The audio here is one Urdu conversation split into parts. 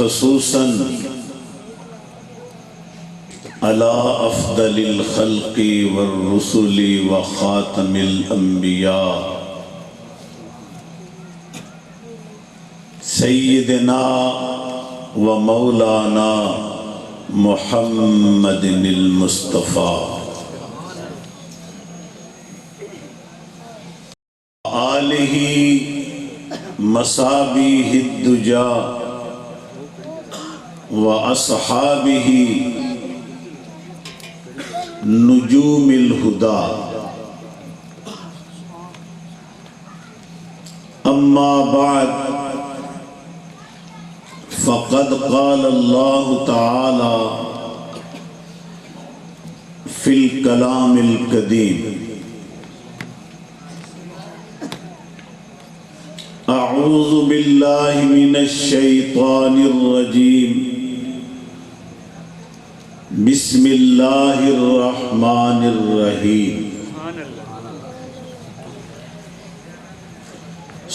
خصوصاً علی افضل الخلق والرسل وخاتم الانبیاء سیدنا و مولانا محمد المصطفیٰ آلہ مصابیح الدجا و اصحابہ نجوم الہدا اما بعد فقد قال اللہ تعالی فی الکلام القدیم اعوذ باللہ من الشیطان الرجیم بسم اللہ الرحمن الرحیم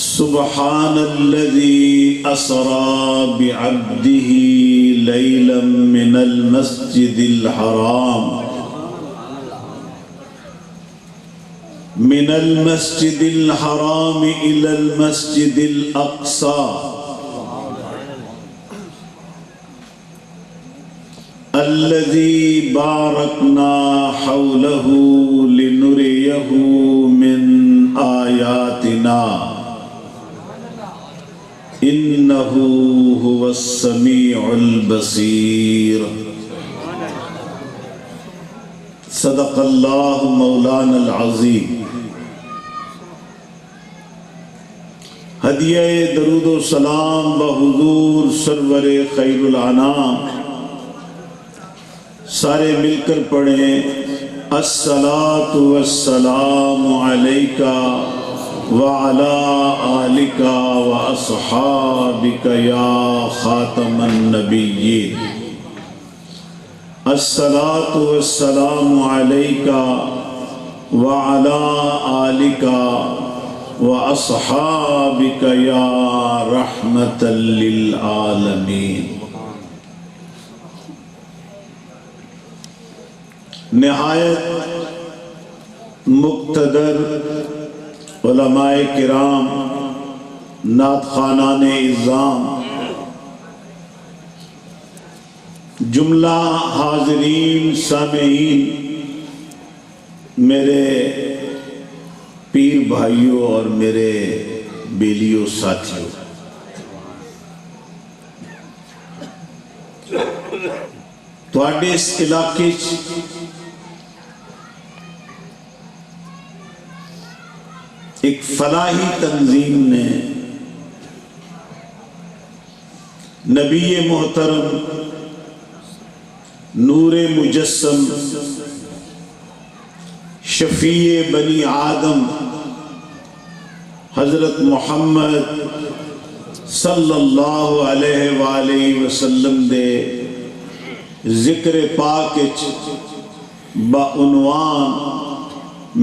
سبحان الذي أسرى بعبده ليلا من المسجد الحرام إلى المسجد الأقصى الذي باركنا حوله لنريه من آياتنا إنه هو السميع البصير صدق الله مولانا العظيم ہدیہ درود و سلام بحضور سرور خیر الانام سارے مل کر پڑھیں الصلاۃ والسلام علیکہ وعلى آلك وأصحابك يا خاتم النبيين الصلاة والسلام عليك وعلى آلك وأصحابك يا رحمة للعالمين نہایت مقتدر علماء کرام نعت خوانان اعظام جملہ حاضرین سامعین میرے پیر بھائیوں اور میرے بیلیوں ساتھیوں تواڈے اس علاقے ایک فلاحی تنظیم نے نبی محترم نور مجسم شفیع بنی آدم حضرت محمد صلی اللہ علیہ وآلہ وسلم دے ذکر پاک بعنوان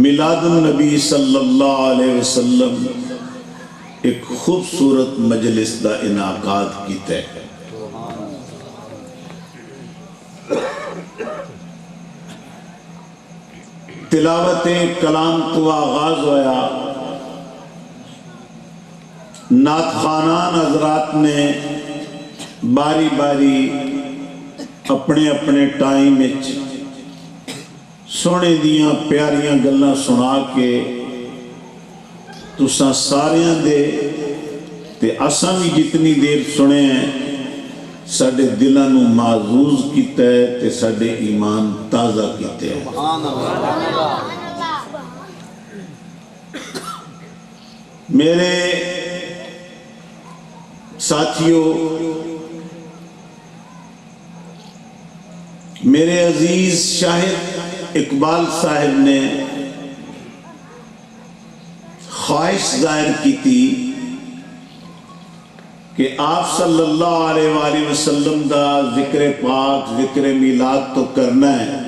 میلاد النبی صلی اللہ علیہ وسلم ایک خوبصورت مجلس دا انعقاد کیتا ہے۔ تلاوت کلام تو آغاز ہویا، نعت خوانان حضرات نے باری باری اپنے اپنے ٹائم وچ سونے دیاں پیاریاں گلاں سنا کے تساں ساریاں دے تے اساں بھی جتنی دیر سنے ہیں ساڈے دلاں نوں معزوز کیتا ہے تے ساڈے ایمان تازہ کیتے ہیں۔ میرے ساتھیوں، میرے عزیز شاہد اقبال صاحب نے خواہش ظاہر کی تھی کہ آپ صلی اللہ علیہ وآلہ وسلم دا ذکر پاک ذکر میلاد تو کرنا ہے،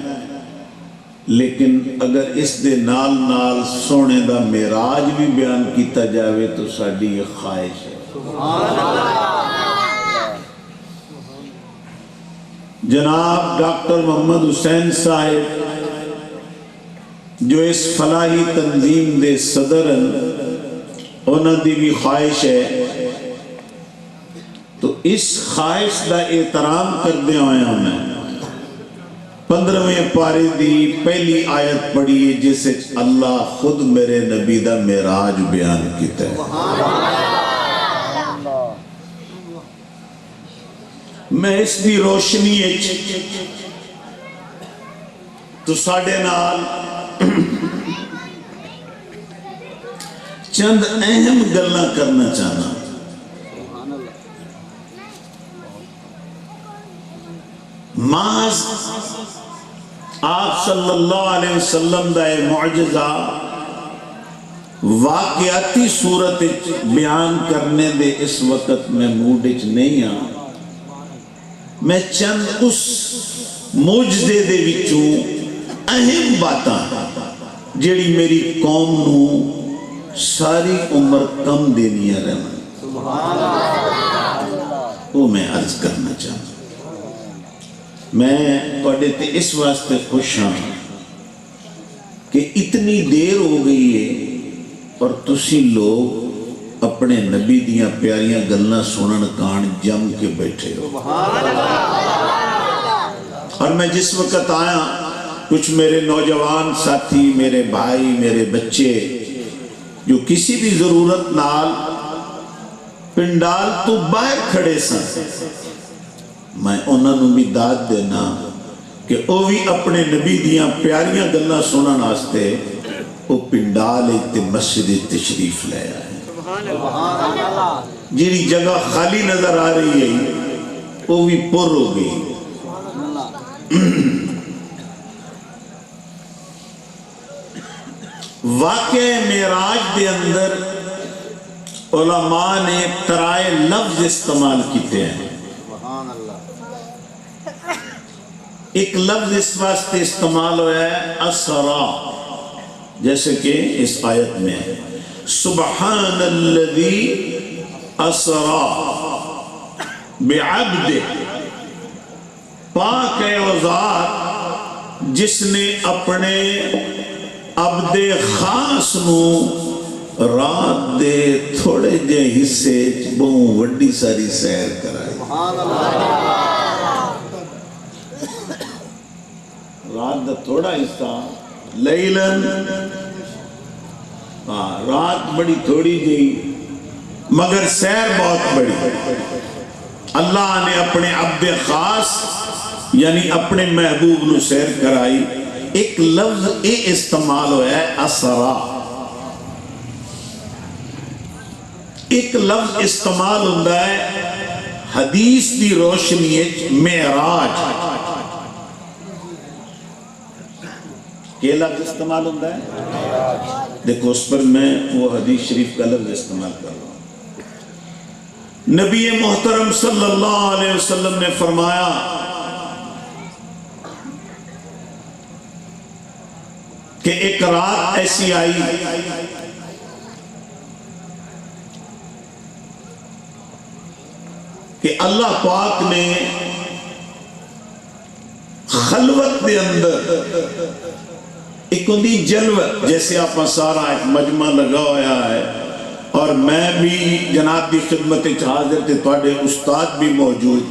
لیکن اگر اس دے نال نال سونے دا معراج بھی بیان کیتا جاوے تو ساڈی یہ خواہش ہے۔ جناب ڈاکٹر محمد حسین صاحب جو اس فلاحی تنظیم دے صدر انہوں دی بھی خواہش ہے، تو اس خواہش دا احترام کردے ہوئے میں 15ویں پارے دی پہلی آیت پڑھی ہے جسے اللہ خود میرے نبی دا معراج بیان کیتا ہے۔ میں اس دی روشنی تو ساڑھے نال چند اہم گلاں کرنا چاہنا۔ محض آپ صلی اللہ علیہ وسلم دا معجزہ واقعاتی صورت بیان کرنے دے اس وقت میں موڈ وچ نہیں ہاں۔ میں چند اس معجزے دے وچوں اہم باتاں جیڑی میری قوم نو ساری عمر کم دینیاں رہن وہ میں عرض کرنا چاہتا ہوں۔ میں پڑھے تے اس واسطے خوش ہاں کہ اتنی دیر ہو گئی ہے اور تسی لوگ اپنے نبی دیاں پیاریاں گلنا سنن کان جم کے بیٹھے ہو۔ اور میں جس وقت آیا کچھ میرے نوجوان ساتھی، میرے بھائی، میرے بچے جو کسی بھی ضرورت نال پنڈال تو باہر کھڑے سن، میں انہوں نے بھی داد دینا کہ وہ بھی اپنے نبی دیاں پیاریاں گلنا سنن واسطے وہ پنڈال تے مسجد تشریف لے آئے۔ جیڑی جگہ خالی نظر آ رہی ہے وہ بھی پر ہو گئی۔ واقعہ معراج دے اندر علماء نے ترائے لفظ استعمال کیتے ہیں۔ ایک لفظ اس واسطے استعمال ہوا ہے اسرا، جیسے کہ اس آیت میں سبحان الذی اسرا بعبدہ، پاک ہے وہ ذات جس نے اپنے عبد خاص نو رات دے تھوڑے جے حصے بہوں وڈی ساری سیر کرائی۔ رات دا تھوڑا حصہ لیلن، رات بڑی تھوڑی جی مگر سیر بہت بڑی۔ اللہ نے اپنے عبد خاص یعنی اپنے محبوب نو سیر کرائی۔ ایک لفظ اے استعمال ہوا ہے اسرا، ایک لفظ استعمال ہوتا ہے حدیث دی روشنی معراج۔ کیا لفظ استعمال ہوتا ہے؟ دیکھو اس پر میں وہ حدیث شریف کا لفظ استعمال کر رہا ہوں۔ نبی محترم صلی اللہ علیہ وسلم نے فرمایا کہ ایک رات ایسی آئی کہ اللہ پاک نے خلوت دے اندر ایک اندی جلوت، جیسے آپ سارا ایک مجمع لگا ہوا ہے اور میں بھی جناب دی خدمت حاضر تھے، تواڈے استاد بھی موجود،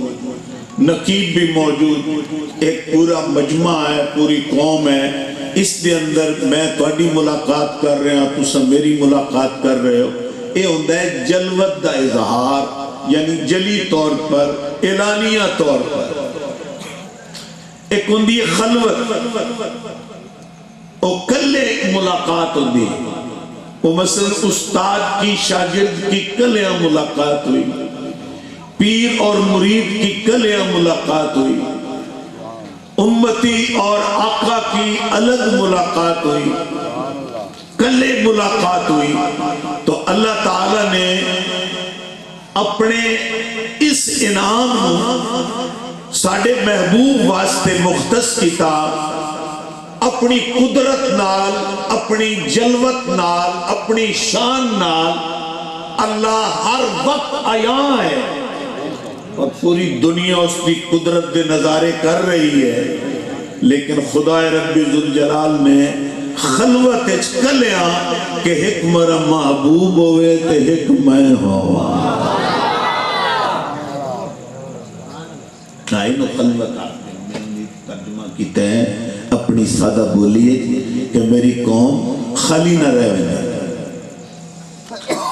نقیب بھی موجود، ایک پورا مجمع ہے، پوری قوم ہے۔ اس دے اندر میں تواڈی ملاقات کر رہے ہیں، تساں میری ملاقات کر رہے ہو۔ یہ ہوتا ہے جلوت دا اظہار، یعنی جلی طور پر، اعلانیہ طور پر۔ ایک ہوندی خلوت، وہ کلے ملاقات ہوندی، وہ مثلا استاد کی شاگرد کی کلیاں ملاقات ہوئی، پیر اور مرید کی کلیاں ملاقات ہوئی، امتی اور آقا کی الگ ملاقات ہوئی، کلے ملاقات ہوئی۔ تو اللہ تعالیٰ نے اپنے اس انعام ساڑھے محبوب واسطے مختص کتاب اپنی قدرت نال، اپنی جلوت نال، اپنی شان نال اللہ ہر وقت آیا ہے۔ اور پوری دنیا اس کی قدرت دے نظارے کر رہی ہے، لیکن خدا رب ذوالجلال نے خلوت کلیاں کہ ایک مرا محبوب ہوئے تے ایک میں ہوا نائنو خلوت آتے ہیں۔ ترجمہ کیتے ہیں اپنی سادہ بولیے کہ میری قوم خالی نہ رہے۔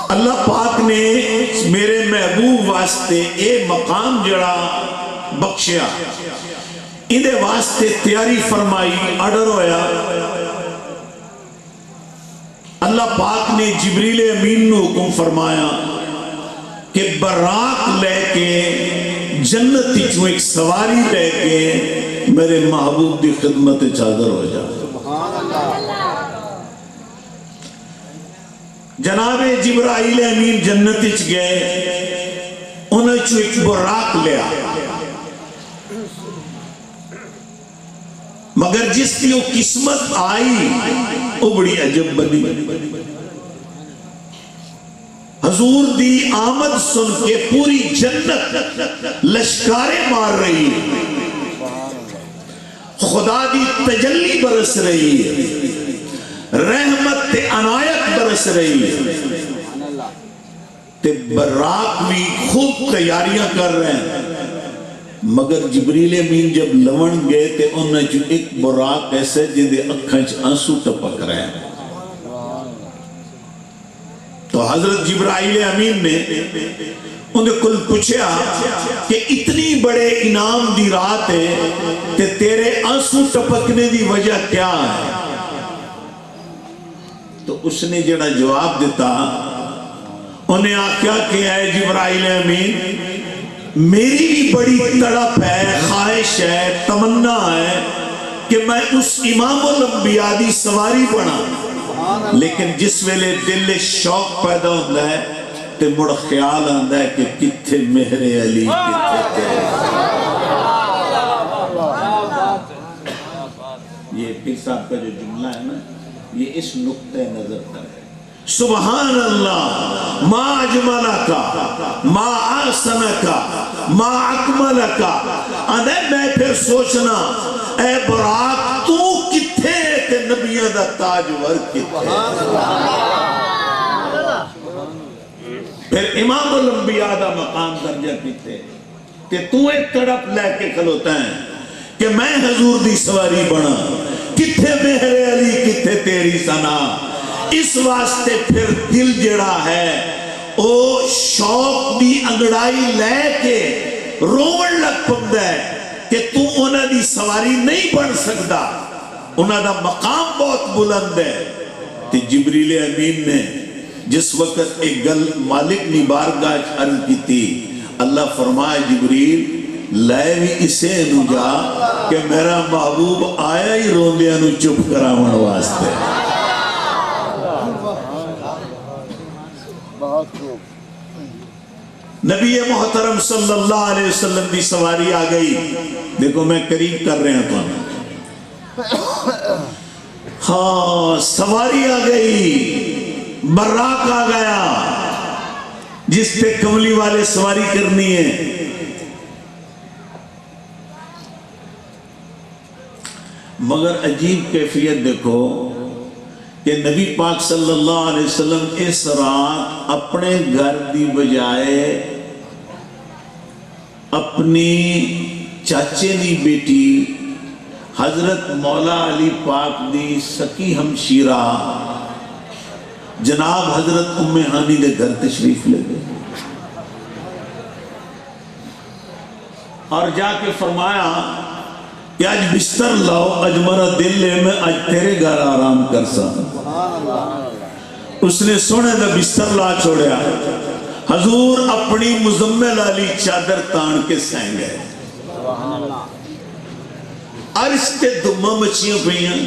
اللہ پاک نے میرے محبوب واسطے اے مقام جڑا بخشیا، اندے واسطے تیاری فرمائی، آڈر ہویا۔ اللہ پاک نے جبریل امین نو حکم فرمایا کہ براق لے کے جنتی چوں ایک سواری لے کے میرے محبوب دی خدمت چادر ہو جا۔ جناب جبرائیل امین جنتی چ گئے، انہیں چوں ایک براق لیا، مگر جس کی وہ قسمت آئی وہ بڑی عجب بنی۔ حضور دی آمد سن کے پوری جنت لشکارے مار رہی ہے، خدا دی تجلی برس رہی ہے، رحمت تے عنایت برس رہی ہے، تے براق بھی خوب تیاریاں کر رہے ہیں۔ مگر جبریل امین جب لون گئے تے انہیں جو ایک براق ایسے جدے اکھنچ آنسو ٹپک رہے ہیں۔ تو حضرت جبرائیل امین نے انہیں کل پوچھا کہ اتنی بڑے انعام دی رات ہے کہ تیرے آنسو ٹپکنے دی وجہ کیا ہے؟ تو اس نے جڑا جواب دیتا، انہیں آکھیا کہ اے جبرائیل امین، میری بھی بڑی تڑپ ہے، خواہش ہے، تمنا ہے کہ میں اس امام الانبیاء دی سواری بنا، لیکن جس ویلے دل شوق پیدا ہوتا ہے تے مڑ خیال آتا ہے کہ کتھے مہر علی کتھے تیرے۔ یہ پیر صاحب کا جو جملہ ہے نا، یہ اس نقطہ نظر پر ہے۔ سبحان اللہ ما اجملکا ما احسنکا ما اکملکا۔ اندے میں پھر سوچنا اے براق تو کتھے تے نبیوں دا تاجور کتھے۔ پھر امام الانبیاء دا مقام درجہ کتھے کہ تو ایک تڑپ لے کے کھلوتا ہے کہ میں حضور دی سواری بنا، کتھے مہر علی کتھے تیری ثنا۔ اس واسطے پھر دل جڑا ہے او شوق دی انگڑائی لے کے روڑ لگ پڑتا ہے کہ تو انہاں دی سواری نہیں بن سکتا، انہاں دا مقام بہت بلند ہے۔ کہ جبریل امین نے جس وقت ایک گل مالک نی بارگاہ عرض کی تھی، اللہ فرمائے جبریل لے بھی اسے نو جا کہ میرا محبوب آیا ہی روندیاں نو چپ کراون واسطے۔ نبی محترم صلی اللہ علیہ وسلم دی سواری آ گئی، دیکھو میں قریب کر رہے ہیں تو ہاں سواری آ گئی، براق آ گیا جس پہ کملی والے سواری کرنی ہے۔ مگر عجیب کیفیت دیکھو کہ نبی پاک صلی اللہ علیہ وسلم اس رات اپنے گھر دی بجائے اپنی چاچے دی بیٹی حضرت مولا علی پاک دی سکی ہمشیرہ جناب حضرت ام ہانی دے گھر تشریف لے گئے اور جا کے فرمایا کہ آج بستر لاؤ، آج مرا دل لے میں آج تیرے گھر آرام کر سکتا۔ اس نے سونے دا بستر لا چھوڑیا، حضور اپنی مزمل علی چادر تان کے سائیں گئے، عرش تے دمہ مچیاں پہیاں،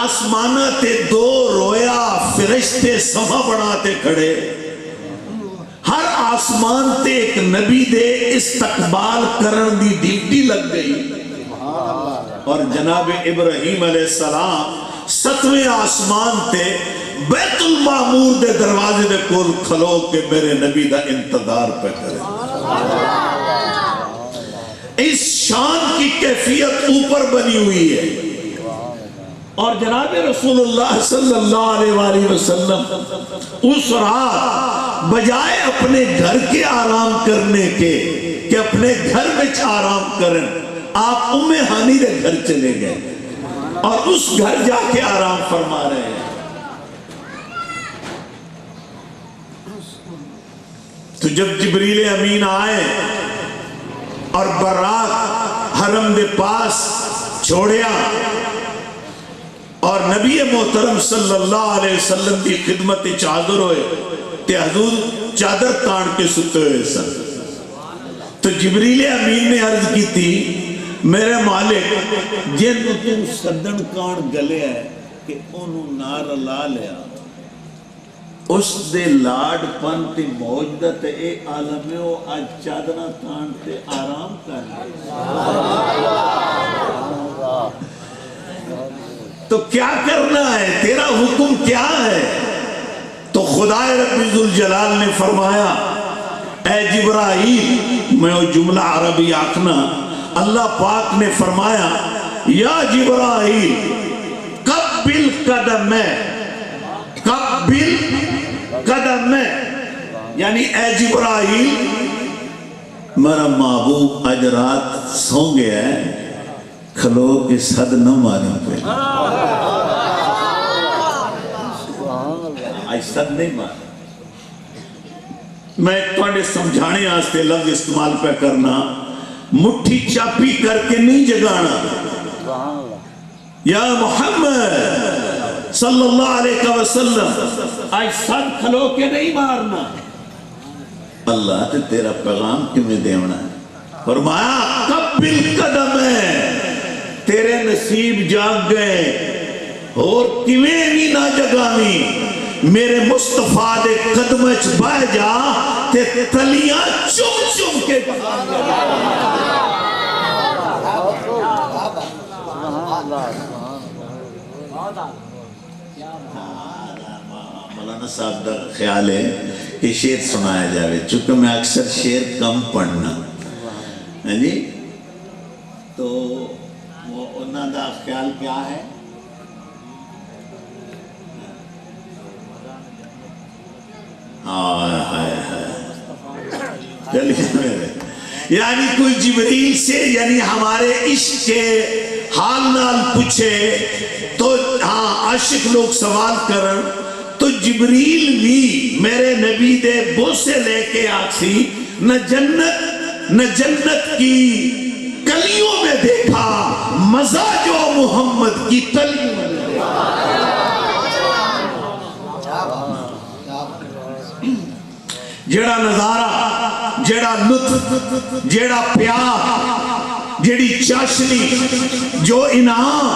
آسمانہ تے دو رویا فرشتے سما بناتے کھڑے، ہر آسمان تے ایک نبی دے استقبال کرن دی ڈیوٹی لگ گئی، اور جناب ابراہیم علیہ السلام 7ویں آسمان تے بیت المعمور دے دروازے دے کول کھلو کے میرے نبی دا انتظار پہ کرے. اس شان کی کیفیت اوپر بنی ہوئی ہے. اور جناب رسول اللہ صلی اللہ علیہ وآلہ وسلم اس رات بجائے اپنے گھر کے آرام کرنے کے کہ اپنے گھر میں آرام کریں، آپ ام ہانی دے گھر چلے گئے اور اس گھر جا کے آرام فرما رہے ہیں. تو جب جبریل امین آئے اور براق حرم دے پاس چھوڑیا اور نبی محترم صلی اللہ علیہ وسلم کی خدمت چادر ہوئے تے حضور چادر تان کے ستے ہوئے سن. تو جبریل امین نے عرض کی تھی میرے مالک جن تو سدن کان گلے ہے کہ انہوں نار لا لیا اس دے لاڈ پن تے موجدت اے عالم میں وہ آج چادرہ تان تے آرام کر تو کیا کرنا ہے، تیرا حکم کیا ہے؟ تو خدا رب ذوالجلال نے فرمایا اے جبرائیل، میں وہ جملہ عربی آکھنا، اللہ پاک نے فرمایا یا جبرائیل قبل قدم میں، قبل قدم میں، یعنی اے جبرائیل میرا محبوب آج رات سو گیا ہے، کھلو کے صد نہ ماریں پہ. آج صد نہیں ماریں. میں تھوڑے سمجھانے آستے لفظ استعمال پہ کرنا، مٹھی چاپی کر کے نہیں جگانا. یا محمد صلی اللہ علیہ وسلم آج صد کھلو کے نہیں مارنا. اللہ تے تیرا پیغام کیوں دیونا ہے؟ فرمایا قبل قدم ہے، تیرے نصیب جاگ گئے اور کیویں بھی نہ جگاویں، میرے مصطفیٰ دے قدمچ بہ جا تے تلیاں چم چم کے مولانا صاحب دا خیال ہے کہ شعر سنایا جاوے، چونکہ میں اکثر شعر کم پڑھنا جی، تو وہ انہوں دا خیال کیا ہے؟ یعنی کوئی جبریل سے یعنی ہمارے عشق کے حال نال پوچھے تو ہاں عاشق لوگ سوال کرن تو جبریل بھی میرے نبی دے بوسے لے کے آکسی نہ جنت کی کلیوں میں دیکھا مزہ جو محمد کی تلیوں میں دیکھا. جیڑا نظارہ، جیڑا لطف، جیڑا پیار، جیڑی چاشنی، جو انعام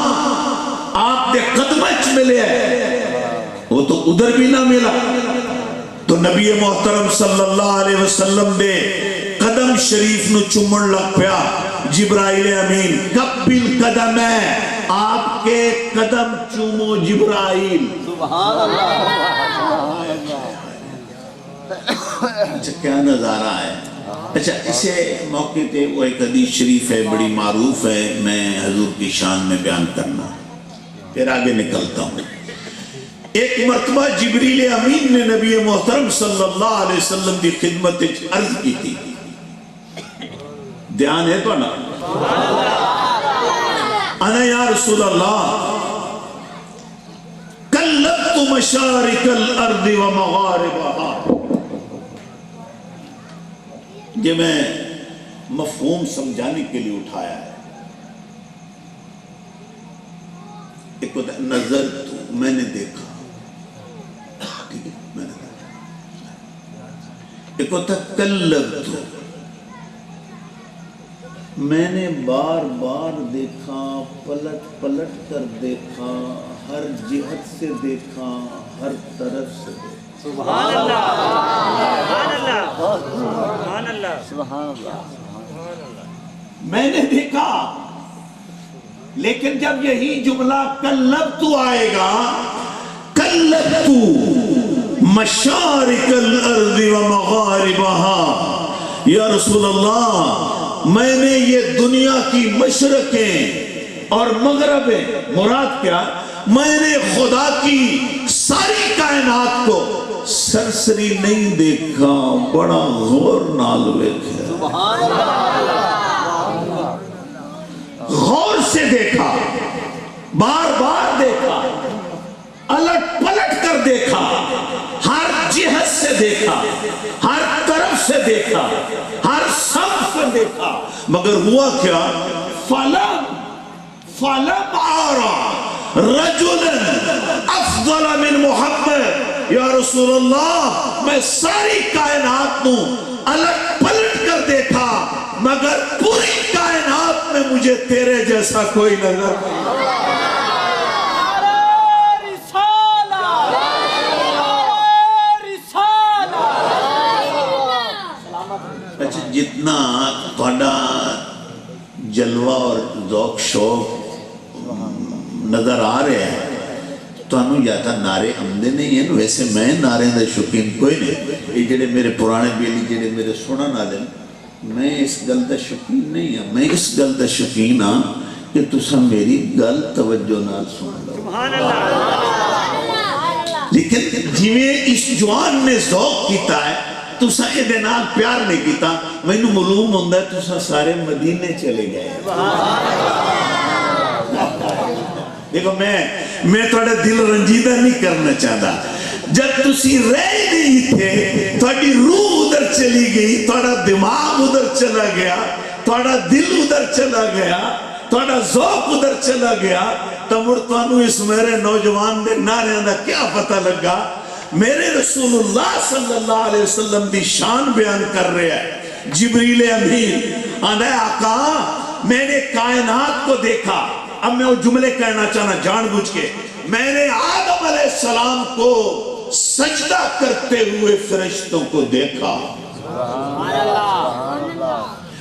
آپ دے قدمچ ملے ہے وہ تو ادھر بھی نہ ملا. تو نبی محترم صلی اللہ علیہ وسلم دے قدم شریف نو چمن لگ پیا. جبرائیل امین قبل قدم ہے، آپ کے قدم چومو جبرائیل. سبحان اللہ. اچھا کیا نظارہ ہے. اچھا اسے موقع تے وہ ایک حدیث شریف ہے بڑی معروف ہے، میں حضور کی شان میں بیان کرنا پھر آگے نکلتا ہوں. ایک مرتبہ جبریل امین نے نبی محترم صلی اللہ علیہ وسلم کی خدمت عرض کی تھی. دھیان ہے تو نا، انا یا رسول اللہ کلبت مشارق الارض و مغاربها. یہ میں مفہوم سمجھانے کے لیے اٹھایا ہے. ایک نظر تو میں نے دیکھا، ٹھیک ہے میں نے دیکھا. ایک ہوتا کلبت، میں نے بار بار دیکھا، پلٹ پلٹ کر دیکھا، ہر جہت سے دیکھا، ہر طرف سے دیکھا. سبحان اللہ سبحان اللہ سبحان اللہ. میں نے دیکھا لیکن جب یہی جملہ کلبتو آئے گا، کلبتو مشارق الارض و مغاربہا، یا رسول اللہ میں نے یہ دنیا کی مشرقیں اور مغربیں، مراد کیا، میں نے خدا کی ساری کائنات کو سرسری نہیں دیکھا، بڑا غور نال دیکھا، غور سے دیکھا، بار بار دیکھا، الٹ پلٹ کر دیکھا، ہر جہت سے دیکھا، ہر طرف سے دیکھا، ہر سمت سے دیکھا، مگر ہوا کیا، فَلَمْ آرَى رَجُلًا افضل من محمد، یا رسول اللہ میں ساری کائنات نو الٹ پلٹ کر دیکھا، مگر پوری کائنات میں مجھے تیرے جیسا کوئی نظر نہیں۔ اچھا جتنا بڑا جلوہ اور ذوق شوق نظر آ رہے ہیں تو انہوں یا تا نعرے عمدے نہیں ہیں، ویسے میں نعرے دے شکین کوئی نہیں، یہ جڑے میرے پرانے بیلی جڑے میرے سونا نالے میں اس گل دا شکین نہیں ہوں، میں اس گل دا شکین ہاں کہ تسا میری گل توجہ نال سن لو، لیکن جویں اس جوان نے ذوق کیتا ہے تسا یہ دینال پیار نہیں کیتا، میں انہوں معلوم ہوندہ ہے تسا سارے مدینے چلے گئے۔ دیکھو میں تھوڑا دل رنجیدہ نہیں کرنا چاہتا، جب تسی رہ نہیں تھے تھوڑی روح ادھر چلی گئی، تھوڑا دماغ ادھر چلا گیا، تھوڑا دل ادھر چلا گیا، تھوڑا ذوق ادھر چلا گیا، تو مرتوانو اس میرے نوجوان دے نعرے دا کیا پتہ لگا؟ میرے رسول اللہ صلی اللہ علیہ وسلم دی شان بیان کر رہے ہیں، جبریل امین آنے آقا میں نے کائنات کو دیکھا، اب میں وہ جملے کہنا چاہنا جان بوجھ کے، میں نے آدم علیہ السلام کو سجدہ کرتے ہوئے فرشتوں کو دیکھا،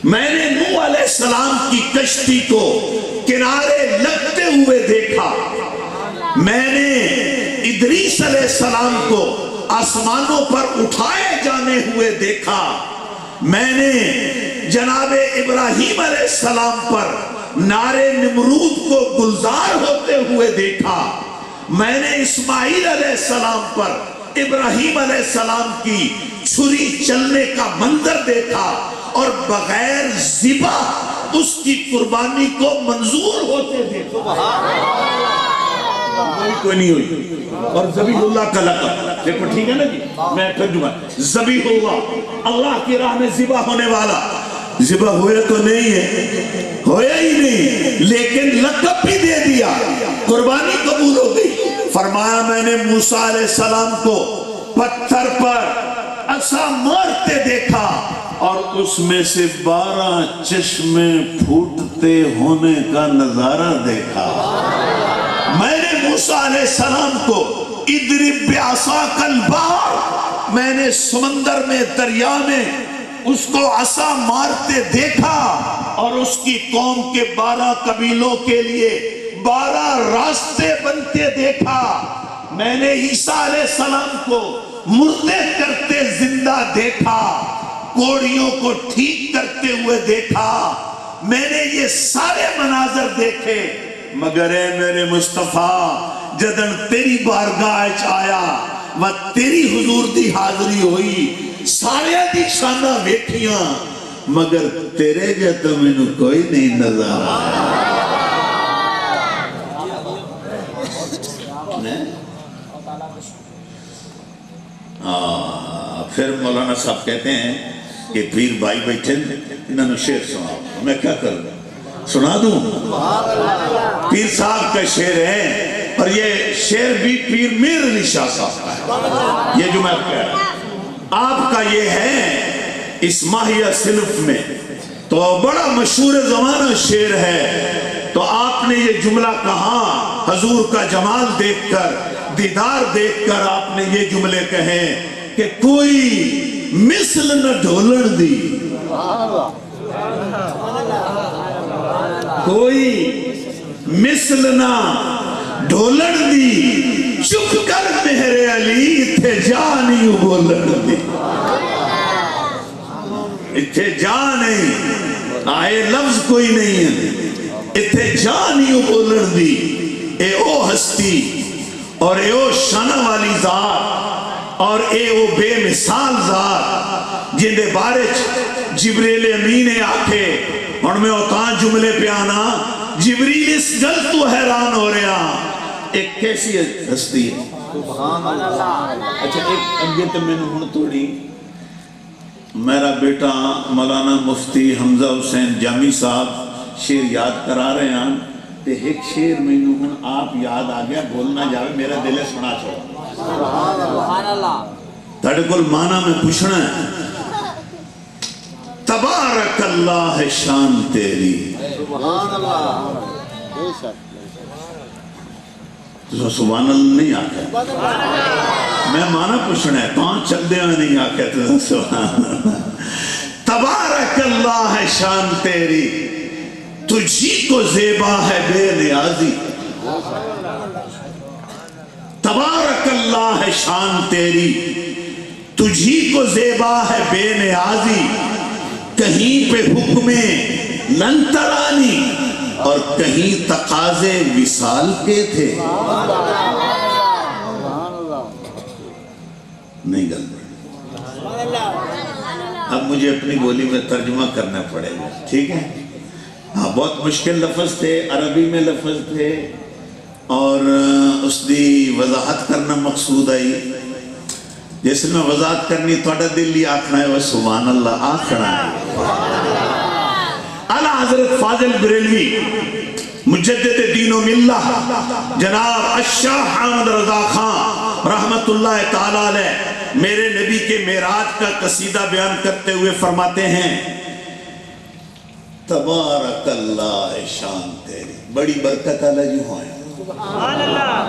میں نے نوح علیہ السلام کی کشتی کو کنارے لگتے ہوئے دیکھا، میں نے ادریس علیہ السلام کو آسمانوں پر اٹھائے جانے ہوئے دیکھا، میں نے جناب ابراہیم علیہ السلام پر نارے نمرود کو گلزار ہوتے ہوئے دیکھا، میں نے اسماعیل علیہ السلام پر ابراہیم علیہ السلام کی چھری چلنے کا منظر دیکھا، اور بغیر ذبح اس کی قربانی کو منظور ہوتے دیکھا، کوئی نہیں ہوئی، اور ذبیح اللہ کا لقب دیکھو ٹھیک ہے نا جی، میں پھر جمعہ ذبیح اللہ، اللہ کی راہ میں ذبح ہونے والا، ذبح ہوئے تو نہیں ہے، ہویا ہی نہیں، لیکن لقب بھی دے دیا، قربانی قبول ہو گئی۔ فرمایا میں نے موسیٰ علیہ السلام کو پتھر پر عصا مارتے دیکھا، اور اس میں سے 12 چشمے پھوٹتے ہونے کا نظارہ دیکھا، میں نے موسیٰ علیہ السلام کو اضرب بعصاک البحر، میں نے سمندر میں دریا میں اس کو عصا مارتے دیکھا، اور اس کی قوم کے 12 قبیلوں کے لیے 12 راستے بنتے دیکھا، میں نے عیسیٰ علیہ السلام کو مردے کرتے زندہ دیکھا، کوڑیوں کو ٹھیک کرتے ہوئے دیکھا، میں نے یہ سارے مناظر دیکھے، مگر اے میرے مصطفیٰ جدن تیری بارگاہ آیا و تیری حضور دی حاضری ہوئی، سارے دی شانہ ویکھیاں، مگر تیرے جے تو میں کوئی نہیں نظر آیا۔ پھر مولانا صاحب کہتے ہیں کہ پیر بھائی بیٹھے انہوں نے شعر سنا، میں کیا کروں، سنا دوں؟ پیر صاحب کا شعر ہے، اور یہ شعر بھی پیر میر علی شاہ صاحب کا ہے، یہ جو میں کہہ رہا ہوں آپ کا یہ ہے اس ماہیہ صنف میں، تو بڑا مشہور زمانہ شعر ہے، تو آپ نے یہ جملہ کہا، حضور کا جمال دیکھ کر، دیدار دیکھ کر آپ نے یہ جملے کہے کہ کوئی مثل نہ ڈھولن دی، کوئی مثلنا ڈھولن دی چپ کر میرے علی اتھے جا نہیں بولن دی اتھے جا نہیں آئے لفظ کوئی نہیں ہے اتھے جا نہیں بولن دی اے او ہستی اور اے او شانہ والی ذات اور اے او بے مثال ذات جن دے بارے جبریل امین آکھے اور میں اوتان جملے پہ آنا جبریل اس گل تو حیران ہو رہا ایک کیسی ہستی ہے سبحان اللہ اچھا ایک انگیت میں نے توڑی میرا بیٹا مولانا مفتی حمزہ حسین جامی صاحب شیر یاد کرا رہے ہیں تے ایک شیر میں نے آپ یاد آگیا بولنا جاوے میرا دل سنا چھوڑا سبحان اللہ تھوڑے کل معنی میں پوچھنا ہے تبارک اللہ شان تیری سبحان اللہ تو سبحان اللہ نہیں آکھا میں معنی پوچھنا ہے کون چل دے میں نہیں آکھا تو سبحان اللہ تبارک اللہ شان تیری تجھی کو زیبا ہے بے نیازی تبارک اللہ شان تیری تجھی کو زیبا ہے بے نیازی کہیں پہ حکم لنترانی اور کہیں تقاضے وصال کے تھے نہیں گل اب مجھے اپنی بولی میں ترجمہ کرنا پڑے گا ٹھیک ہے ہاں بہت مشکل لفظ تھے عربی میں لفظ تھے اور اس دی وضاحت کرنا مقصود آئی جیسے میں وضاحت کرنی توڑا دل ہی آکھنا ہے وہ سبحان اللہ آکھنا ہے اعلیٰ حضرت فاضل بریلوی مجدد دین و ملہ جناب الشاہ حامد رضا خان رحمت اللہ تعالیٰ علیہ میرے نبی کے معراج کا قصیدہ بیان کرتے ہوئے فرماتے ہیں تبارک اللہ شان تیری بڑی برکت اللہ جی ہوئے سبحان اللہ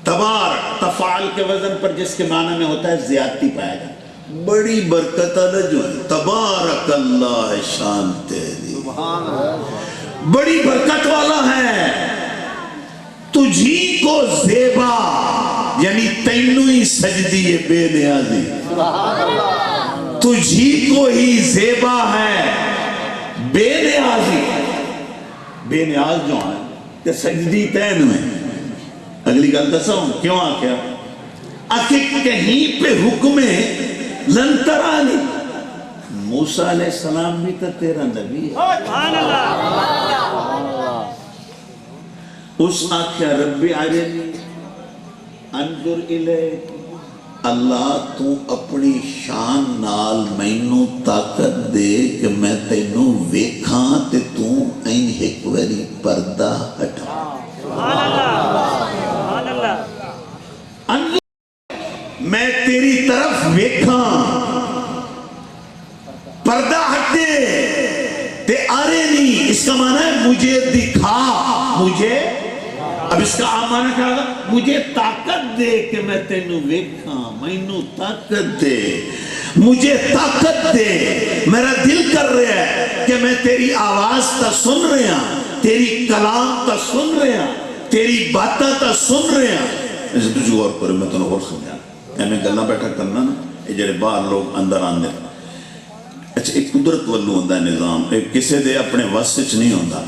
تبارک تفعال کے وزن پر جس کے معنی میں ہوتا ہے زیادتی پایا جاتا بڑی برکت اللہ جو ہے تبارک اللہ شان تیری بڑی برکت والا ہے تجھی کو زیبا یعنی تینوں ہی سجدی ہے بے نیازی تجھی کو ہی زیبا ہے بے نیازی بے نیاز جو ہے کہ سجدی تین میں اگلی گل دسا ہوں کیوں آکھیا آکھے کہیں پہ حکم لنترانی موسیٰ علیہ السلام بھی تو تیرا نبی ہے اس آکھیا رب عرنی انظر الیک اللہ تو اپنی شان نال مینوں طاقت دے کہ میں تینوں ویکھاں تے تو این ایک واری پردہ ہٹا میں تیری طرف ویکھاں پردہ ہٹے تے آرے نہیں اس کا معنی ہے مجھے دکھا مجھے اب اس کا عام معنی کیا ہوگا مجھے طاقت دے کہ میں تینوں ویکھاں مینوں طاقت دے مجھے طاقت دے میرا دل کر رہا ہے کہ میں تیری آواز تا سن رہا تیری کلام تا سن رہا تیری باتاں تا سن رہا ایسے تجھے غور کرے میں تنہوں غور سمجھا میں گلنا بیٹھا کرنا نا یہ جڑے باہر لوگ اندر آندے اچھا ایک قدرت والو ہوندہ ہے نظام ایک کسے دے اپنے واسطے نہیں ہوندہ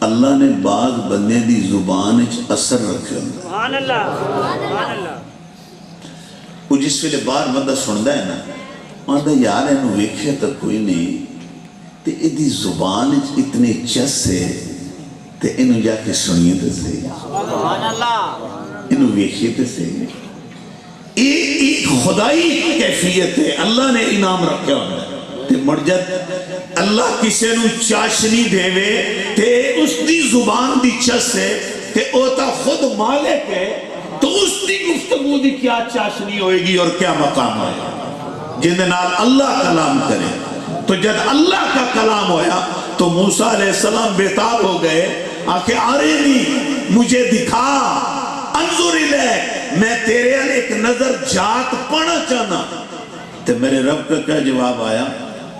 اللہ نے بعض بندے دی زبان اثر رکھے ہوندہ سبحان اللہ سبحان اللہ وہ جس ویلے باہر بندہ سندہ ہے نا آندہ یار انہوں ویکھے تا کوئی نہیں تے ایدی زبان اتنے چس ہے تے انہوں جا کے سنیے تے سے سبحان اللہ انہوں ویکھے تے سے ایک خدائی کیفیت ہے اللہ نے انعام رکھا ہوتا ہے تے مرجد اللہ کسے نو چاشنی دے وے تے اس دی زبان دی چس ہے تے اوتا خود مالک ہے تو اس دی گفتگو دی کیا چاشنی ہوئے گی اور کیا مقام ہوئے گا جن نال اللہ کلام کرے تو جب اللہ کا کلام ہویا تو موسیٰ علیہ السلام بیتاب ہو گئے آکے آرے نہیں مجھے دکھا انظر الیک میں تیرے علیہ ایک نظر جات پڑھنا چاہنا تو میرے رب کا کیا جواب آیا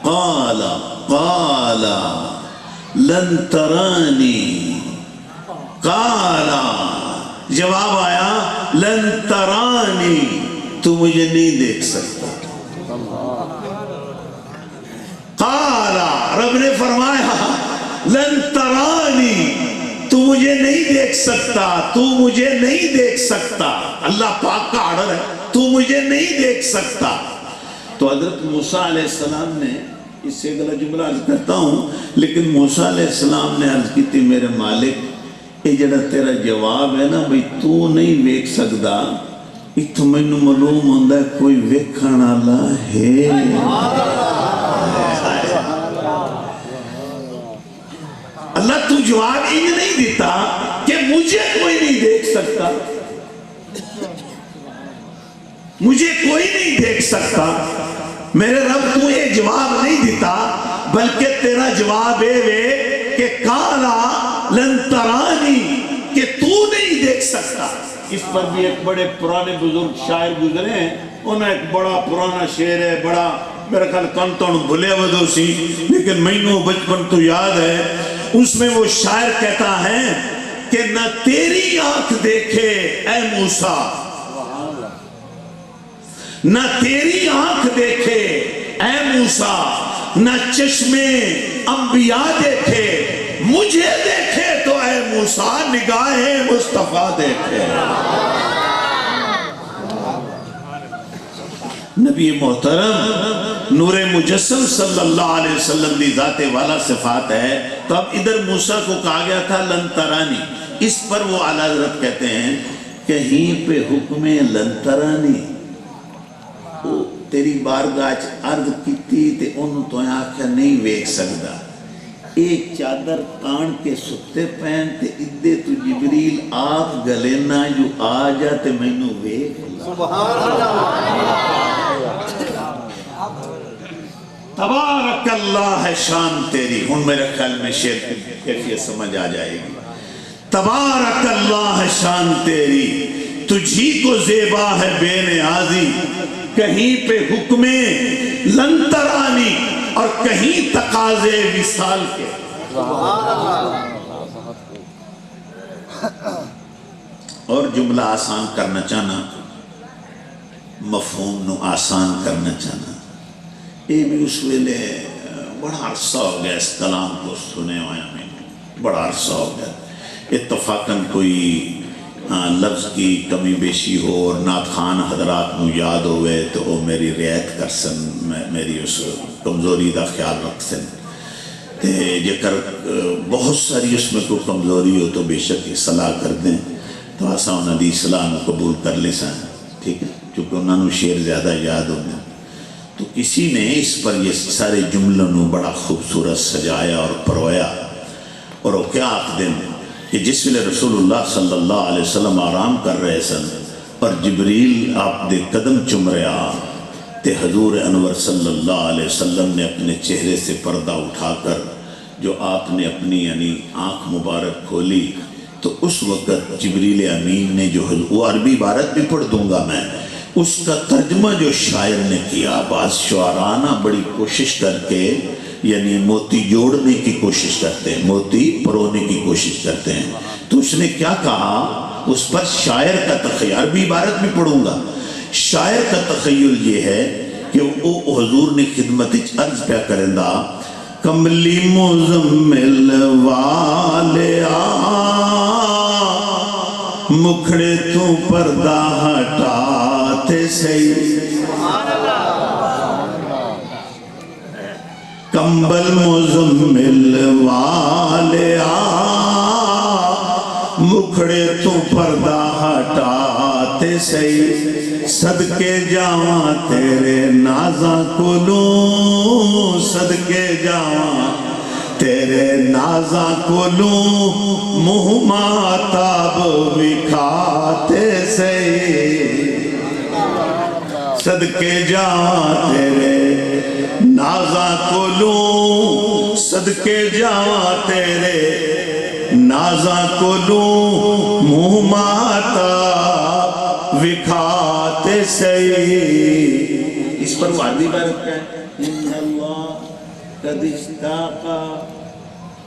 قالا قالا لن ترانی، قالا جواب آیا لن ترانی، تو مجھے نہیں دیکھ سکتا. قالا رب نے فرمایا لن ترانی، تو مجھے نہیں دیکھ سکتا، تو مجھے نہیں دیکھ سکتا. اللہ پاک کا آرڈر ہے، تو مجھے نہیں دیکھ سکتا. تو حضرت موسیٰ علیہ السلام نے، اس سے اگلا جملہ عرض کرتا ہوں، لیکن موسیٰ علیہ السلام نے عرض کی تھی میرے مالک یہ جڑا تیرا جواب ہے نا بھئی تو نہیں ویکھ سکدا، اتھوں مینوں معلوم ہوندا ہے کوئی ویکھن والا ہے. اللہ تو جواب ان نہیں دیتا کہ مجھے کوئی نہیں دیکھ سکتا، مجھے کوئی نہیں دیکھ سکتا. میرے رب تو یہ جواب نہیں دیتا، بلکہ تیرا جواب ہے کہ قالا لن ترانی، کہ تو نہیں دیکھ سکتا. اس پر بھی ایک بڑے پرانے بزرگ شاعر گزرے ہیں، انہیں ایک بڑا پرانا شعر ہے، بڑا میرا خیال کن بھلے ودو سی، لیکن مینوں بچپن تو یاد ہے. اس میں وہ شاعر کہتا ہے کہ نہ تیری آنکھ دیکھے اے موسیٰ، نہ تیری آنکھ دیکھے اے موسیٰ، نہ چشمے انبیاء دیکھے، مجھے دیکھے تو اے موسیٰ نگاہ مصطفیٰ دیکھے. نبی محترم نور مجسم صلی اللہ علیہ وسلم دی ذات والا صفات ہے. تو اب ادھر موسیٰ کو کہا گیا تھا لن ترانی، اس پر وہ اعلیٰ حضرت کہتے ہیں کہیں پہ حکم لن ترانی تیری بارگاہ عرض کیتی تے انہوں تو آنکھا نہیں ویکھ سکدا. ایک چادر تان کے ستے پہن تے ادھے تو جبریل آپ گلینا جو آ جا تے مینوں ویکھ. سبحان اللہ، تبارک اللہ ہے شان تیری. ہن میرے خیال میں شعر کی کیفیت سمجھ آ جائے گی. تبارک اللہ ہے شان تیری، تجھی کو زیبا ہے بے نیازی. کہیں پہ حکم لن ترانی اور کہیں تقاضے وصال کے. اور جملہ آسان کرنا چاہنا، مفہوم نو آسان کرنا چاہنا. یہ بھی اس ویلے بڑا عرصہ ہو گیا اس کلام کو سنے ہوئے ہمیں، بڑا عرصہ ہو گیا. اتفاقاً کوئی لفظ کی کمی بیشی ہو اور نعت خان حضرات نو یاد ہوئے تو وہ میری رعایت کر سن، میری اس کمزوری دا خیال رکھ سن. تے جکر بہت ساری اس میں کوئی کمزوری ہو تو بے شک اصلاح کر دیں تو آسا انہوں دی اصلاح نو قبول کر لے سن. ٹھیک ہے، چونکہ انہوں نے شعر زیادہ یاد ہو گیا. تو کسی نے اس پر یہ سارے جملوں نو بڑا خوبصورت سجایا اور پرویا. اور وہ کیا آخ دن کہ جس ویلے رسول اللہ صلی اللہ علیہ وسلم آرام کر رہے سن اور جبریل آپ دے قدم چم رہا تے حضور انور صلی اللہ علیہ وسلم نے اپنے چہرے سے پردہ اٹھا کر جو آپ نے اپنی یعنی آنکھ مبارک کھولی تو اس وقت جبریل امین نے جو وہ عربی عبارت بھی پڑھ دوں گا میں، اس کا ترجمہ جو شاعر نے کیا، بعض شعرانہ بڑی کوشش کر کے یعنی موتی جوڑنے کی کوشش کرتے ہیں، موتی پرونے کی کوشش کرتے ہیں. تو اس نے کیا کہا، اس پر شاعر کا تخیل، عربی عبارت بھی پڑھوں گا. شاعر کا تخیل یہ ہے کہ وہ حضور نے خدمت عرض پہ کرندہ کملی مزمل والیا مکھڑے تو پردہ ہٹاتے سہی. کمبل مزمل والیا مکھڑے تو پردہ ہٹاتے سہی. صدقے جاواں تیرے نازاں کولوں، صدقے جاواں تیرے نازاں کولوں منہ ماتاب وکھاتے سہی. صدقے جاواں تیرے نازاں کولوں، صدقے جاواں تیرے نازاں کولوں منہ ماتاب وکھاتے سہی. اس پر وعدی بارک ہے ان اللہ قد اشتاقا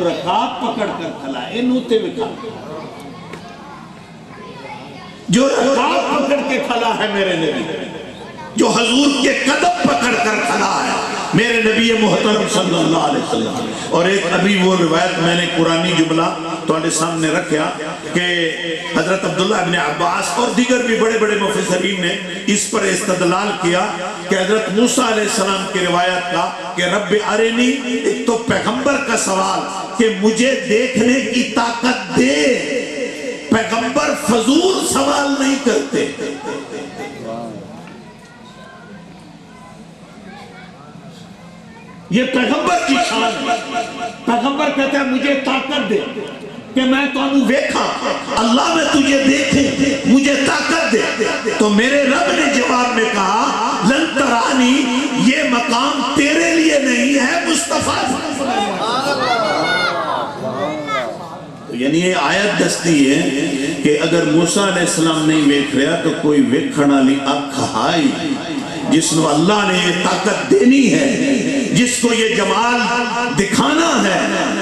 جو رکاب پکڑ کر کھلا ہے نوتے بکھا جو رکاب پکڑ کے کھلا ہے میرے نبی جو حضور کے قدم پکڑ کر کھلا ہے میرے نبی محترم صلی اللہ علیہ وسلم. اور ایک ابھی وہ روایت میں نے قرآنی جملہ تمہارے سامنے رکھا کہ حضرت عبداللہ ابن عباس اور دیگر بھی بڑے بڑے مفسرین نے اس پر استدلال کیا کہ حضرت موسیٰ علیہ السلام کی روایت کا کہ رب ارنی، ایک تو پیغمبر کا سوال کہ مجھے دیکھنے کی طاقت دے. پیغمبر فضول سوال نہیں کرتے. یہ پیغمبر کی شان ہے. پیغمبر کہتا ہے مجھے طاقت دے کہ میں تو ویکھا، اللہ میں تجھے دیکھے، مجھے طاقت دے. تو میرے رب نے جواب میں کہا لن ترانی، یہ مقام تیرے لیے نہیں ہے، مصطفیٰ. یعنی یہ آیت دستی ہے کہ اگر موسیٰ علیہ السلام نہیں ویکھ رہا تو کوئی ویکھنا لی اکھ ہائی جس کو اللہ نے یہ طاقت دینی ہے، جس کو یہ جمال دکھانا ہے.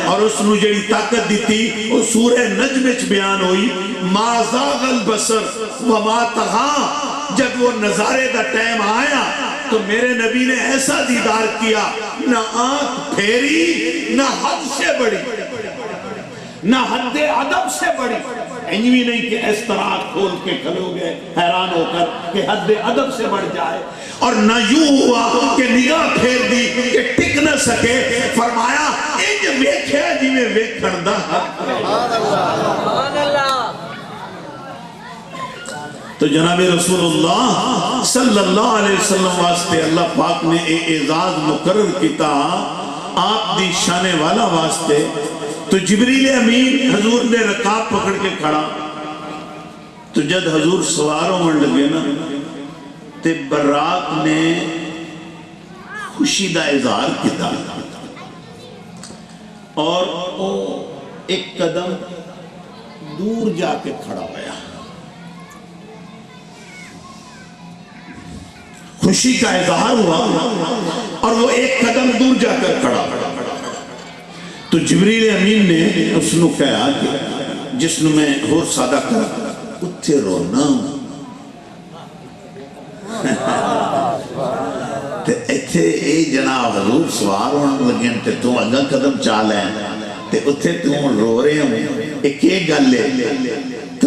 اور اس نے جڑی طاقت دیتی وہ سورہ نجم وچ بیان ہوئی، ما زاغ البصر وما طغى. جب وہ نظارے دا ٹائم آیا تو میرے نبی نے ایسا دیدار کیا، نہ آنکھ پھیری، نہ حد سے بڑی، نہ حد ادب سے بڑی. انجوی نہیں کہ اس طرح کھول کے کھلو گے حیران ہو کر کہ حد ادب سے بڑھ جائے. اور نہ یوں ہوا کہ نگاہ پھیر دی کہ ٹک نہ سکے. فرمایا انج ویکھیا جی میں ویکھن دا حق. سبحان اللہ. تو جناب رسول اللہ صلی اللہ علیہ وسلم واسطے اللہ پاک نے اعزاز مقرر کیتا آپ دی شان والا واسطے. تو جبریل امین حضور نے رکاب پکڑ کے کھڑا تو جد حضور سوار ہونے لگے نا تے براق نے خوشی دا اظہار کیتا اور وہ ایک قدم دور جا کے کھڑا ہویا. خوشی کا اظہار ہوا اور وہ ایک قدم دور جا کر کھڑا ہویا. تو جبریل امین نے اس نے کہا کہ جس نے میں اور سادہ کہا اتھے رونا تے ایتھے اے جناب حضور سوار ہونے لگیں تے تو اگا قدم چال ہے تے اتھے تو رو رہے ہوں. ایک ایک گل لے تو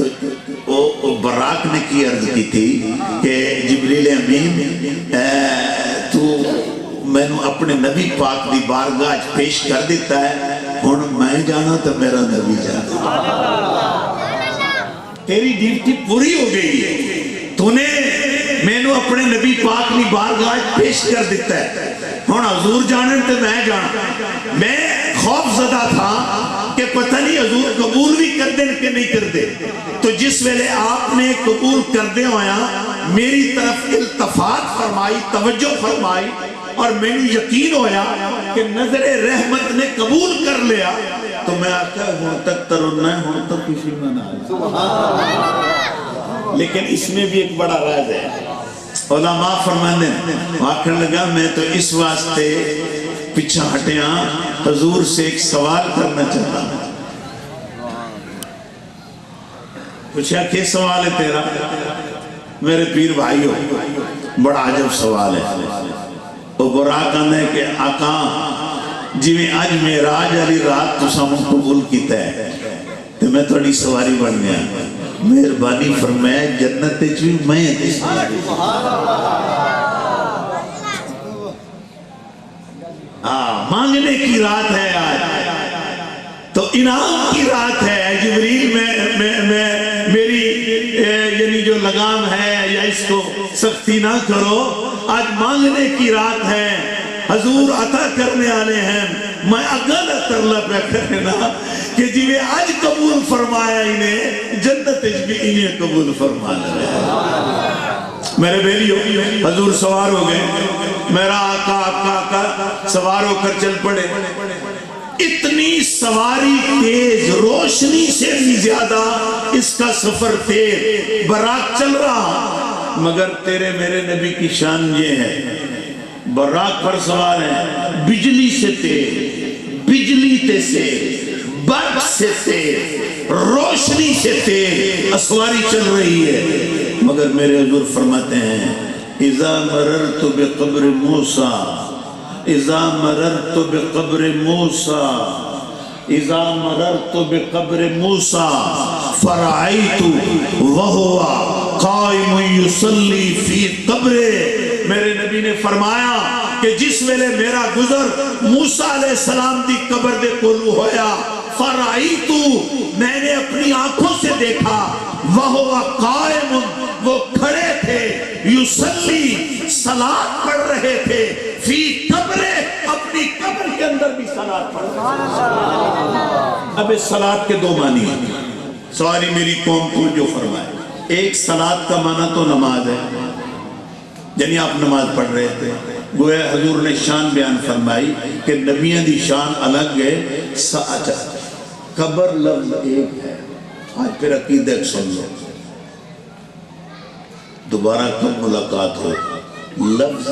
وہ براق نے کی عرض کی تھی کہ جبریل امین تو میں نے اپنے نبی پاک دی بارگاہ پیش کر دیتا ہے، ہن میں جانا تو میرا نبی جانا. تیری ڈیوٹی پوری ہو گئی ہے، تو نے میں نے اپنے نبی پاک دی بارگاہ پیش کر دیتا ہے، ہن حضور جانے تو میں جانا. میں خوف زدہ تھا کہ پتہ نہیں حضور قبول بھی کر دیں کہ نہیں کر دیں. تو جس ویلے آپ نے قبول کر دے ہویا میری طرف التفات فرمائی، توجہ فرمائی اور میں نے یقین ہویا کہ نظر رحمت نے قبول کر لیا تو میں آتا ہوں تک ترنا ہے ہوں تک کسی میں نہ آئے. لیکن اس میں بھی ایک بڑا راز ہے. علماء فرمانے واقع لگا میں تو اس واسطے پیچھا ہٹیاں حضور سے ایک سوال کرنا چاہتا ہوں. پوچھا کہ سوال ہے تیرا؟ میرے پیر بھائی ہو بڑا عجب سوال ہے. وہ براق آنے کہ آقا جی میں آج معراج علی رات تو سامن قبول کیتا ہے تو میں تھوڑی سواری بن گیا. مہربانی فرمایا جنت بھی میں مانگنے کی رات ہے آج تو انعام کی رات ہے. جبریل میری یعنی جو لگام ہے یا اس کو سختی نہ کرو، آج مانگنے کی رات ہے، حضور عطا کرنے والے ہیں. میں اگل ترلا پہ کرنا کہ جی میں آج قبول فرمایا انہیں جنت بھی انہیں قبول فرمانا. میرے بیلیو حضور سوار ہو گئے، میرا آقا سوار ہو کر چل پڑے. اتنی سواری تیز، روشنی سے بھی زیادہ اس کا سفر تیز، براق چل رہا. مگر تیرے میرے نبی کی شان یہ ہے براق پر سوار ہے بجلی سے تیز، بجلی چیتے سے، برق سے تیز، روشنی سے تیز اسواری چل رہی ہے، مگر میرے حضور فرماتے ہیں اذا مررت بقبر موسیٰ، اذا مررت بقبر موسیٰ، اذا مررت بقبر موسیٰ فرعیت وہو قائم یصلی فی قبرہ۔ میرے نبی نے فرمایا کہ جس ویلے میرا گزر موسیٰ علیہ السلام دی قبر دے کولو ہویا، فرعیت میں نے اپنی آنکھوں سے دیکھا، وہو قائم وہ کھڑے تھے، یصلی صلاۃ پڑھ رہے تھے، فی قبرہ اپنی قبر کے اندر بھی صلاۃ پڑھ رہے تھے۔ اب اس صلاۃ کے دو معنی ہیں، سواری میری قوم کو جو فرمائے، ایک صلاۃ کا معنی تو نماز ہے، یعنی آپ نماز پڑھ رہے تھے، گویا حضور نے شان بیان فرمائی کہ نبیوں دی شان الگ ہے۔ اچھا قبر لفظ ایک ہے، آج پھر عقیدہ سن لو، دوبارہ کب ملاقات ہو، لفظ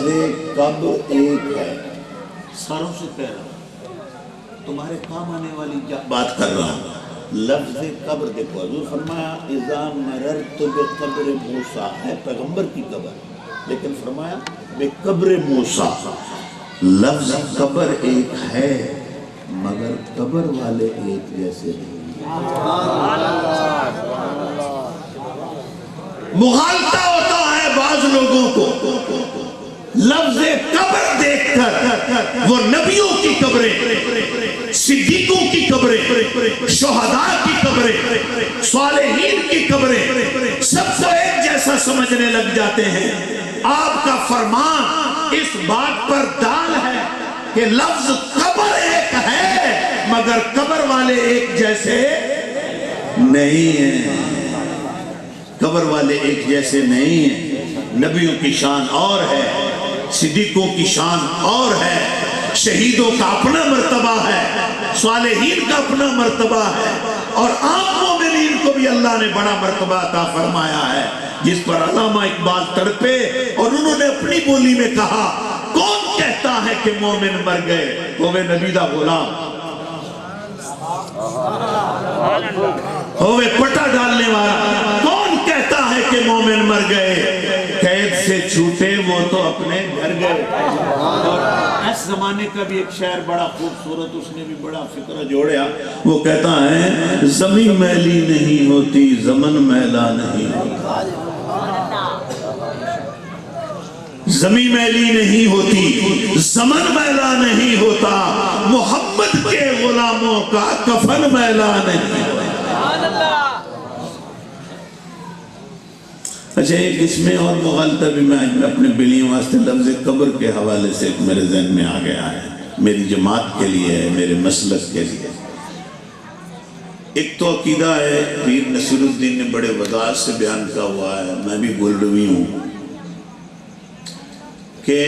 قبر ایک ہے، ساروں سے کہہ رہا ہوں، تمہارے کام آنے والی بات کر رہا ہوں، لفظ قبر دیکھو، حضور فرمایا اذا مررت بقبر موسیٰ، ہے پیغمبر کی قبر، لیکن فرمایا بقبر موسیٰ، لفظ قبر ایک ہے مگر قبر والے ایک جیسے نہیں، مغالطہ ہوتا ہے بعض لوگوں کو، لفظ قبر دیکھ کر وہ نبیوں کی قبریں، صدیقوں کی قبریں، شہداء کی قبریں، صالحین کی قبریں سب کو ایک جیسا سمجھنے لگ جاتے ہیں۔ آپ کا فرمان اس بات پر دال ہے کہ لفظ قبر ایک ہے مگر قبر والے ایک جیسے نہیں ہیں، قبر والے ایک جیسے نہیں ہیں۔ نبیوں کی شان اور ہے، صدیقوں کی شان اور ہے، شہیدوں کا اپنا مرتبہ ہے، صالحین کا اپنا مرتبہ ہے، اور عام مومنین کو بھی اللہ نے بڑا مرتبہ عطا فرمایا ہے، جس پر علامہ اقبال تڑپے اور انہوں نے اپنی بولی میں کہا کون کہتا ہے کہ مومن مر گئے، ہوئے نبی دا غلام، ہوئے پٹا ڈالنے والا، کون کہتا ہے کہ مومن مر گئے، قید سے چھوٹے وہ تو اپنے گھر گئے۔ اور اس زمانے کا بھی ایک شعر بڑا خوبصورت، اس نے بھی بڑا فکرہ جوڑیا، وہ کہتا ہے زمین میلی نہیں ہوتی زمن میلا نہیں ہوتا، زمین میلی نہیں ہوتی زمن میلا نہیں ہوتا، محمد کے غلاموں کا کفن میلا نہیں ہوتا۔ اچھا ایک اس میں اور مغالطہ بھی میں اپنے بلیوں واسطے لفظ قبر کے حوالے سے میرے ذہن میں آ گیا ہے، میری جماعت کے لیے ہے، میرے مسلک کے لیے۔ ایک تو عقیدہ ہے، پیر نصیر الدین نے بڑے وضاحت سے بیان کا ہوا ہے، میں بھی گولڈوی ہوں، کہ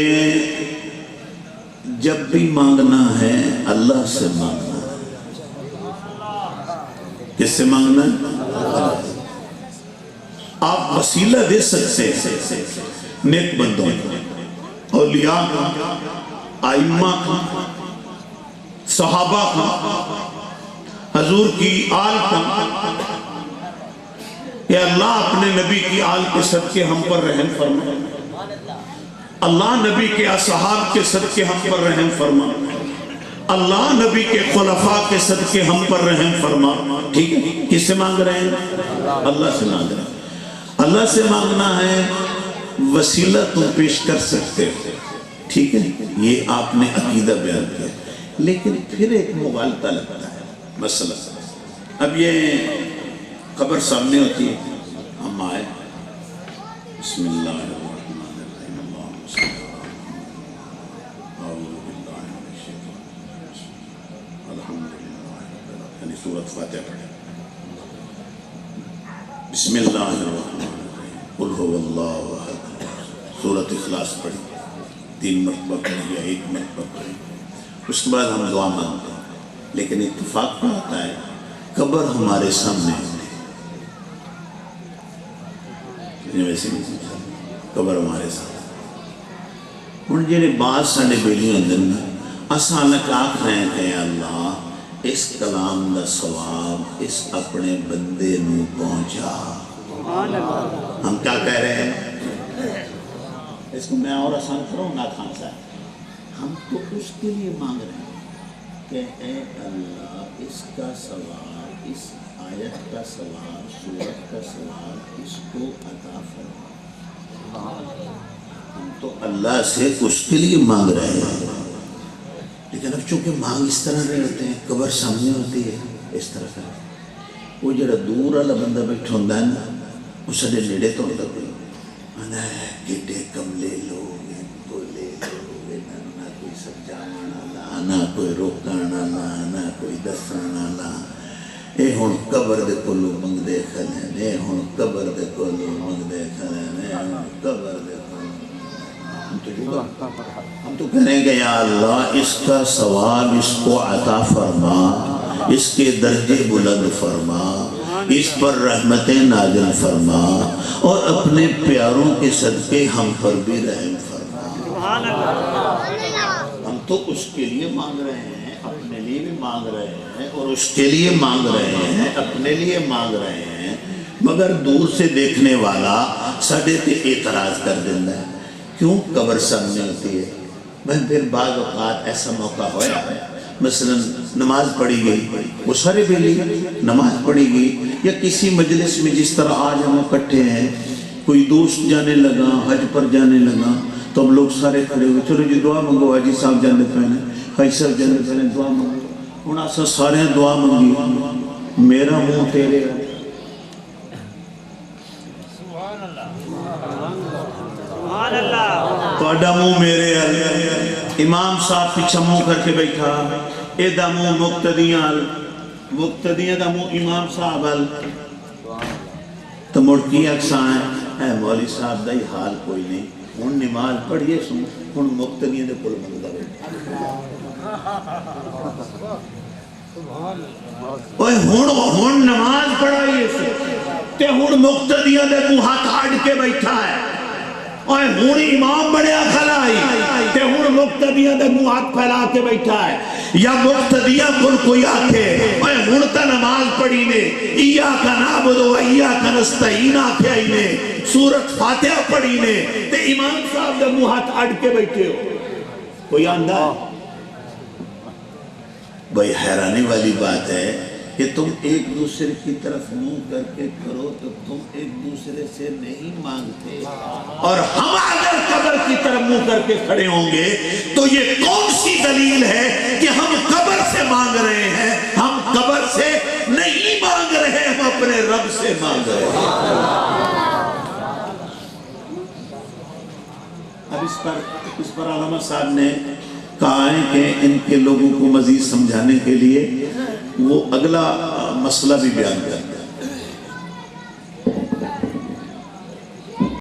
جب بھی مانگنا ہے اللہ سے مانگنا ہے۔ کس سے مانگنا ہے؟ آپ وسیلہ دے سکتے ہیں نیک بندوں، اولیاء کا، ائمہ کا، صحابہ کا، حضور کی آل کا، کہ اللہ اپنے نبی کی آل کے صدقے ہم پر رحم فرما، اللہ نبی کے اصحاب کے صدقے ہم پر رحم فرما، اللہ نبی کے خلفاء کے صدقے ہم پر رحم فرما۔ ٹھیک ہے، کس سے مانگ رہے ہیں؟ اللہ سے مانگ رہے ہیں۔ اللہ سے مانگنا ہے، وسیلہ تم پیش کر سکتے ہو، ٹھیک ہے، یہ آپ نے عقیدہ بیان کیا، لیکن پھر ایک مغالطہ لگتا ہے مسئلہ۔ اب یہ قبر سامنے ہوتی ہے، ہم آئے، بسم اللہ الرحمن الرحیم، اللہم صلی اعوذ باللہ من الشیطان الرجیم، الحمدللہ رب العالمین، یعنی سورۃ فاتحہ پڑھیں، بسم اللہ الرحمن الرحیم، قل هو اللہ احد، سورۃ اخلاص پڑھی، 3 مرتبہ پڑھی یا 1 مرتبہ پڑھی، اس کے بعد ہم دعا مانگتے ہیں۔ لیکن اتفاق پر آتا ہے قبر ہمارے سامنے ہے، ویسے نہیں، قبر ہمارے سامنے۔ ہن جڑے بعض ساڈے بیلی ہوندے نے، اساں نک آکھ رہے ہیں کہ اللہ اس کلام دا ثواب اس اپنے بندے نو پہنچا. سبحان اللہ. ہم کیا کہہ رہے ہیں؟ اس کو میں اور آسان کروں نا خان صاحب. ہم تو اس کے لیے مانگ رہے ہیں کہ اے اللہ اس کا ثواب، اس آیت کا ثواب، سورت کا ثواب اس کو عطا فرما. ہم تو اللہ سے اس کے لیے مانگ رہے ہیں. لیکن اب چونکہ مانگ اس طرح رہے ہوتے ہیں، قبر سامنے ہوتی ہے اس طرح کا، وہ جڑا دور والا بندہ بیٹھا ہوتا ہے نا، وہ سارے نیڑے تو ہوتا کوئی آنا ہے کیڈے کملے لوگ بولے لوگ، نہ کوئی سمجھانا والا، نہ کوئی روکنا والا، نہ کوئی دسنا والا. اے ہن قبر دے کولوں منگدے کھڑے نے، اے ہن قبر دے کولوں منگدے کھڑے نے، ہن قبر دے ہم تو کہیں گے یا اللہ اس کا ثواب اس کو عطا فرما، اس کے درجے بلند فرما، اس پر رحمتیں نازل فرما، اور اپنے پیاروں کے صدقے ہم پر بھی رحم فرما. سبحان اللہ. ہم تو اس کے لیے مانگ رہے ہیں، اپنے لیے بھی مانگ رہے ہیں، اور اس کے لیے مانگ رہے ہیں، اپنے لیے مانگ رہے ہیں. مگر دور سے دیکھنے والا ساڈے تے اعتراض کر دیتا ہے، کیوں قبر سامنے ہوتی ہے. میں پھر بعض اوقات ایسا موقع ہوا مثلا نماز پڑھی گئی، وہ سارے بیلی نماز پڑھی گئی، یا کسی مجلس میں جس طرح آج ہم اکٹھے ہیں، کوئی دوست جانے لگا، حج پر جانے لگا، تو ہم لوگ سارے کھڑے ہوئے، چلو جی دعا منگو، حاجی صاحب جانے پہنے، حاجی صاحب جانے پہنے، دعا منگو. ہوں ایسا سارے دعا منگی، میرا منہ تیرے سبحان اللہ. تہاڈا منہ میرے ال، امام صاحب پیچھے منہ کر کے بیٹھا، ایدا منہ مقتدیاں ال، مقتدیاں دا منہ امام صاحب ال. تو مڑکی اکساں ہے اے مولوی صاحب دا ہی حال کوئی نہیں، ہن نماز پڑھیے سن، ہن مقتدیاں دے کول منگدا بیٹھا. اوے ہن نماز پڑھائیے سن تے ہن مقتدیاں دے منہ ہاتھ اڑ کے بیٹھا ہے. اور ہون امام بڑیا کھلائی تے ہون مقتدیاں دے منہ ہاتھ پھیلا کے بیٹھا ہے. یا مقتدیاں کل کوئی آکھے اور ہون تا نماز پڑھی نے، ایاک نعبد و ایاک نستعین آکھے آئی نے، سورت فاتحہ پڑھی نے، تے امام صاحب دے منہ ہاتھ اڑ کے بیٹھے ہو. کوئی آندہ ہے؟ بھئی حیرانی والی بات ہے کہ تم ایک دوسرے کی طرف منہ کر کے کرو تو تم ایک دوسرے سے نہیں مانگتے، اور ہم اگر قبر کی طرف منہ کر کے کھڑے ہوں گے تو یہ کون سی دلیل ہے کہ ہم قبر سے مانگ رہے ہیں؟ ہم قبر سے نہیں مانگ رہے، ہم اپنے رب سے مانگ رہے ہیں. اب اس پر علامہ صاحب نے کہا ہے کہ ان کے لوگوں کو مزید سمجھانے کے لیے وہ اگلا مسئلہ بھی بیان کرتے ہیں.